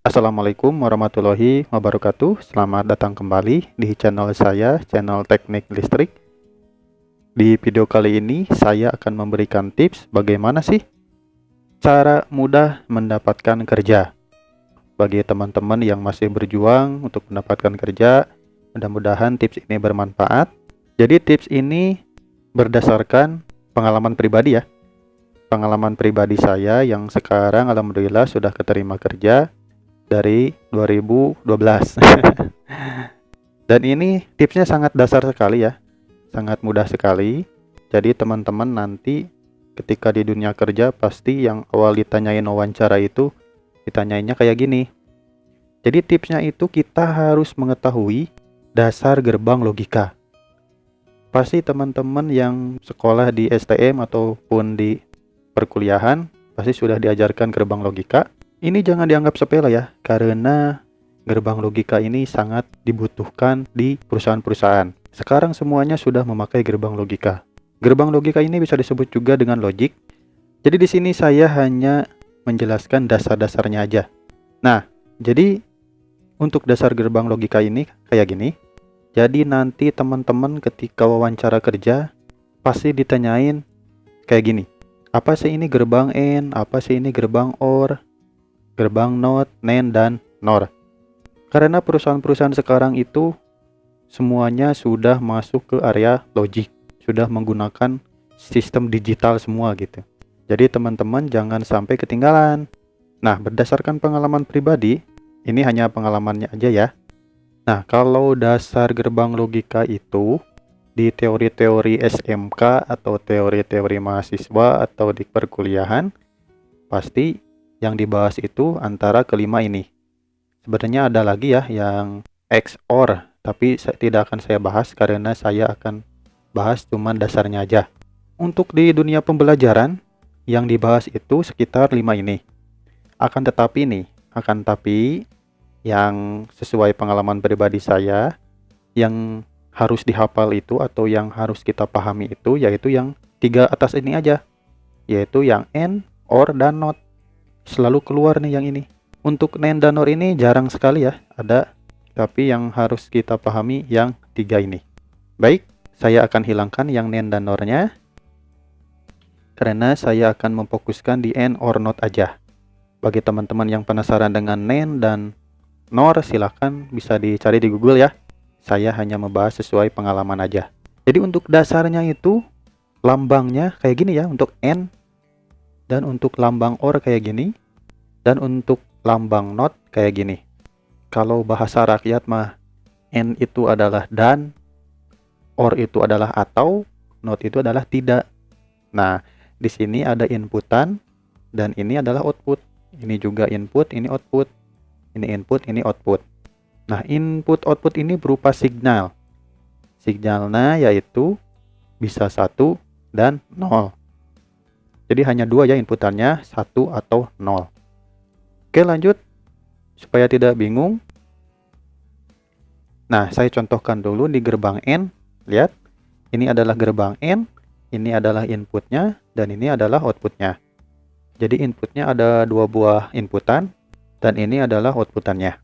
Assalamualaikum warahmatullahi wabarakatuh. Selamat datang kembali di channel saya, channel Teknik Listrik. Di video kali ini saya akan memberikan tips bagaimana sih cara mudah mendapatkan kerja. Bagi teman-teman yang masih berjuang untuk mendapatkan kerja, mudah-mudahan tips ini bermanfaat. Jadi tips ini berdasarkan pengalaman pribadi ya. Pengalaman pribadi saya yang sekarang alhamdulillah sudah keterima kerja dari 2012. Dan ini tipsnya sangat dasar sekali ya, sangat mudah sekali. Jadi teman-teman nanti ketika di dunia kerja pasti yang awal ditanyain wawancara itu ditanyainnya kayak gini. Jadi tipsnya itu kita harus mengetahui dasar gerbang logika. Pasti teman-teman yang sekolah di STM ataupun di perkuliahan pasti sudah diajarkan gerbang logika. Ini jangan dianggap sepele ya, karena gerbang logika ini sangat dibutuhkan di perusahaan-perusahaan. Sekarang semuanya sudah memakai gerbang logika. Gerbang logika ini bisa disebut juga dengan logik. Jadi di sini saya hanya menjelaskan dasar-dasarnya aja. Nah, jadi untuk dasar gerbang logika ini kayak gini. Jadi nanti teman-teman ketika wawancara kerja pasti ditanyain kayak gini. Apa sih ini gerbang AND? Apa sih ini gerbang OR? Gerbang NOT, NAND, dan NOR. Karena perusahaan-perusahaan sekarang itu semuanya sudah masuk ke area logik, sudah menggunakan sistem digital semua gitu. Jadi teman-teman jangan sampai ketinggalan. Nah, berdasarkan pengalaman pribadi, ini hanya pengalamannya aja ya. Nah, kalau dasar gerbang logika itu di teori-teori SMK atau teori-teori mahasiswa atau di perkuliahan, pasti yang dibahas itu antara kelima ini. Sebenarnya ada lagi ya yang XOR, tapi tidak akan saya bahas karena saya akan bahas cuman dasarnya aja. Untuk di dunia pembelajaran yang dibahas itu sekitar 5 ini. Akan tetapi yang sesuai pengalaman pribadi saya yang harus dihafal itu atau yang harus kita pahami itu yaitu yang 3 atas ini aja. Yaitu yang AND, OR, dan NOT. Selalu keluar nih yang ini. Untuk NAND dan NOR ini jarang sekali ya ada, tapi yang harus kita pahami yang 3 ini. Baik, saya akan hilangkan yang NAND dan NOR-nya karena saya akan memfokuskan di AND or NOT aja. Bagi teman-teman yang penasaran dengan NAND dan NOR, silahkan bisa dicari di Google ya. Saya hanya membahas sesuai pengalaman aja. Jadi untuk dasarnya itu lambangnya kayak gini ya untuk AND, dan untuk lambang OR kayak gini, dan untuk lambang NOT kayak gini. Kalau bahasa rakyat mah AND itu adalah dan, OR itu adalah atau, NOT itu adalah tidak. Nah, di sini ada inputan dan ini adalah output. Ini juga input, ini output. Ini input, ini output. Nah, input output ini berupa signal. Signalnya yaitu bisa 1 dan 0. Jadi hanya 2 ya inputannya, 1 atau 0. Oke, lanjut supaya tidak bingung. Nah, saya contohkan dulu di gerbang AND. Lihat, ini adalah gerbang AND, ini adalah inputnya, dan ini adalah outputnya. Jadi inputnya ada 2 buah inputan, dan ini adalah outputannya.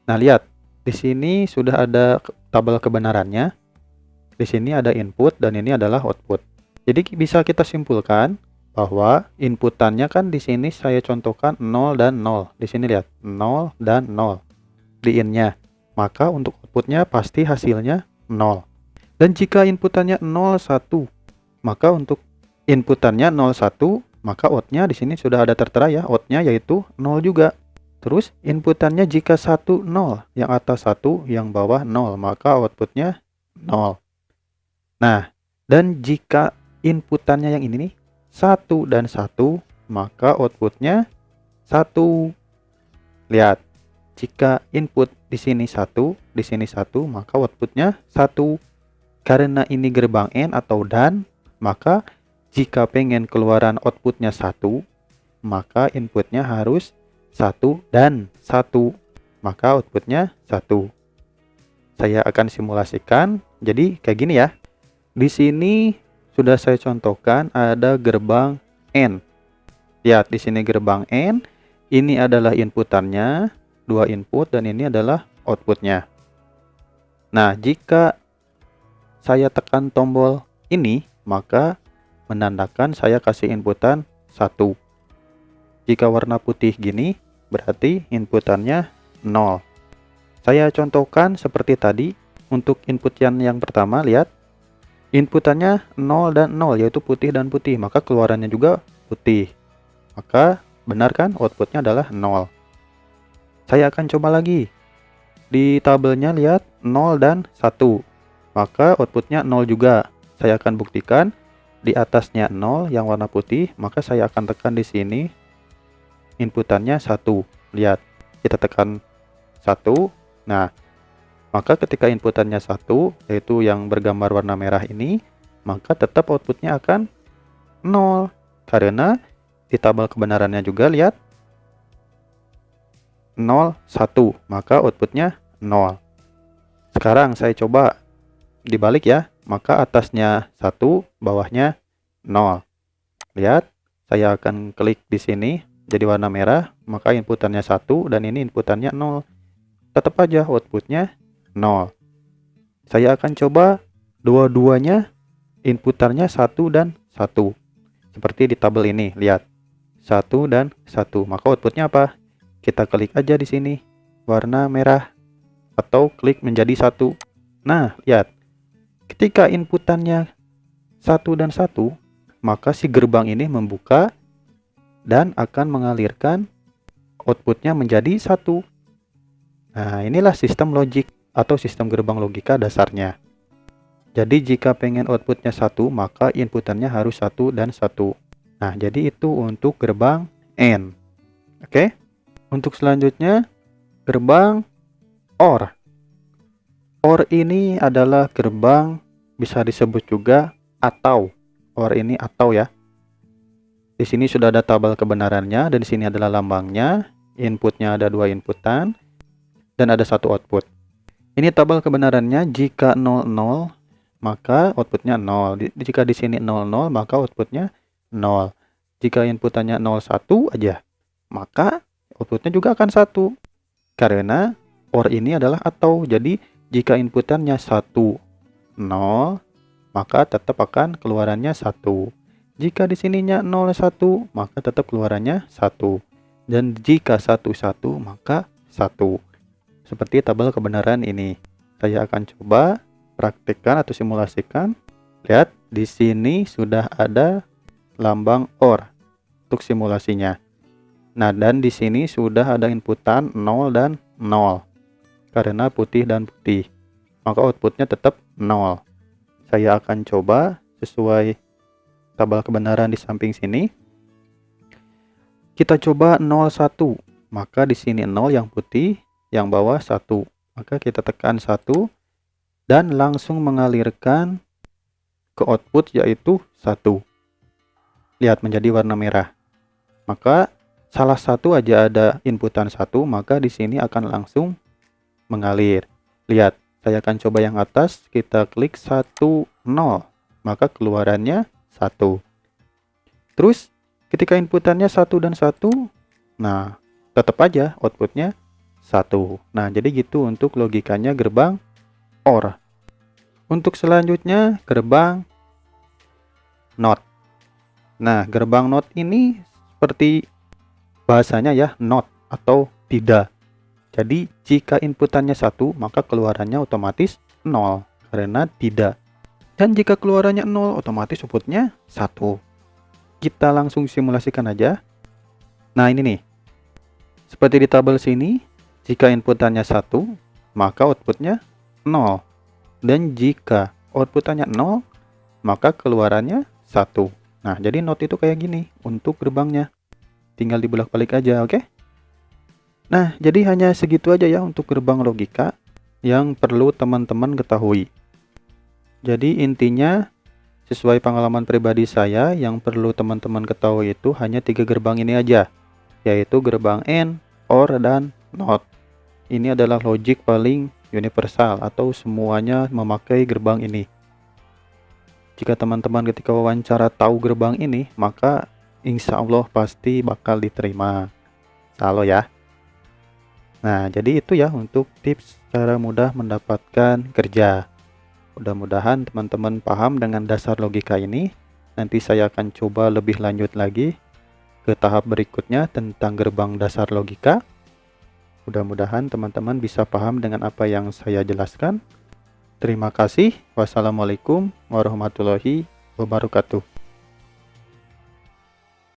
Nah, lihat, di sini sudah ada tabel kebenarannya. Di sini ada input, dan ini adalah output. Jadi bisa kita simpulkan bahwa inputannya kan di sini saya contohkan 0 dan 0. Di sini lihat 0 dan 0 di in-nya. Maka untuk outputnya pasti hasilnya 0. Dan jika inputannya 0 1, maka untuk inputannya 0 1, maka out-nya di sini sudah ada tertera ya, out-nya yaitu 0 juga. Terus inputannya jika 1 0, yang atas 1, yang bawah 0, maka outputnya 0. Nah, dan jika inputannya yang ini nih 1 dan 1, maka outputnya 1. Lihat, jika input di sini 1, di sini 1, maka outputnya 1. Karena ini gerbang AND atau dan, maka jika pengen keluaran outputnya 1, maka inputnya harus 1 dan 1. Maka outputnya 1. Saya akan simulasikan. Jadi kayak gini ya. Di sini sudah saya contohkan ada gerbang AND. Lihat di sini gerbang AND, ini adalah inputannya, dua input dan ini adalah outputnya. Nah, jika saya tekan tombol ini, maka menandakan saya kasih inputan 1. Jika warna putih gini, berarti inputannya 0. Saya contohkan seperti tadi. Untuk input yang pertama, lihat. Inputannya 0 dan 0, yaitu putih dan putih. Maka keluarannya juga putih. Maka benar kan outputnya adalah 0. Saya akan coba lagi. Di tabelnya lihat 0 dan 1. Maka outputnya 0 juga. Saya akan buktikan di atasnya 0 yang warna putih, maka saya akan tekan di sini inputannya 1. Lihat, kita tekan 1. Nah, maka ketika inputannya 1, yaitu yang bergambar warna merah ini, maka tetap outputnya akan 0. Karena di tabel kebenarannya juga lihat 0, 1, maka outputnya 0. Sekarang saya coba dibalik ya, maka atasnya 1, bawahnya 0. Lihat, saya akan klik di sini jadi warna merah, maka inputannya 1 dan ini inputannya 0. Tetap aja outputnya 0. Saya akan coba dua-duanya inputannya 1 dan 1. Seperti di tabel ini, lihat. 1 dan 1. Maka outputnya apa? Kita klik aja di sini warna merah atau klik menjadi 1. Nah, lihat. Ketika inputannya 1 dan 1, maka si gerbang ini membuka dan akan mengalirkan outputnya menjadi 1. Nah, inilah sistem logik atau sistem gerbang logika dasarnya. Jadi jika pengen outputnya 1, maka inputannya harus 1 dan 1. Nah, jadi itu untuk gerbang AND. Oke. Untuk selanjutnya, gerbang OR. OR ini adalah gerbang, bisa disebut juga atau. OR ini atau ya. Di sini sudah ada tabel kebenarannya dan di sini adalah lambangnya. Inputnya ada 2 inputan dan ada 1 output. Ini tabel kebenarannya, jika 00 maka outputnya 0. Jika di sini 00 maka outputnya 0. Jika inputannya 01 aja, maka outputnya juga akan 1. Karena OR ini adalah atau. Jadi jika inputannya 1, 0, maka tetap akan keluarannya 1. Jika di sininya 01, maka tetap keluarannya 1. Dan jika 11, maka 1. Seperti tabel kebenaran ini. Saya akan coba praktikkan atau simulasikan. Lihat, di sini sudah ada lambang OR untuk simulasinya. Nah, dan di sini sudah ada inputan 0 dan 0. Karena putih dan putih, maka outputnya tetap 0. Saya akan coba sesuai tabel kebenaran di samping sini. Kita coba 01. Maka di sini 0 yang putih, yang bawah 1. Maka kita tekan 1 dan langsung mengalirkan ke output yaitu 1. Lihat, menjadi warna merah. Maka salah satu aja ada inputan 1, maka di sini akan langsung mengalir. Lihat, saya akan coba yang atas, kita klik 1, 0. Maka keluarannya 1. Terus ketika inputannya 1 dan 1, nah tetap aja outputnya 1. Nah, jadi gitu untuk logikanya gerbang OR. Untuk selanjutnya gerbang NOT. Nah, gerbang NOT ini seperti bahasanya ya, not atau tidak. Jadi jika inputannya 1, maka keluarannya otomatis 0 karena tidak. Dan jika keluarannya 0, otomatis outputnya 1. Kita langsung simulasikan aja. Nah, ini nih. Seperti di tabel sini, jika inputannya 1, maka outputnya 0. Dan jika outputannya 0, maka keluarannya 1. Nah, jadi not itu kayak gini untuk gerbangnya. Tinggal dibolak-balik aja, oke? Nah, jadi hanya segitu aja ya untuk gerbang logika yang perlu teman-teman ketahui. Jadi intinya, sesuai pengalaman pribadi saya, yang perlu teman-teman ketahui itu hanya 3 gerbang ini aja, yaitu gerbang AND, OR, dan NOT. Ini adalah logik paling universal atau semuanya memakai gerbang ini. Jika teman-teman ketika wawancara tahu gerbang ini, maka insya Allah pasti bakal diterima. Halo ya. Nah, jadi itu ya untuk tips cara mudah mendapatkan kerja. Mudah-mudahan teman-teman paham dengan dasar logika ini. Nanti saya akan coba lebih lanjut lagi ke tahap berikutnya tentang gerbang dasar logika. Mudah-mudahan teman-teman bisa paham dengan apa yang saya jelaskan. Terima kasih. Wassalamualaikum warahmatullahi wabarakatuh.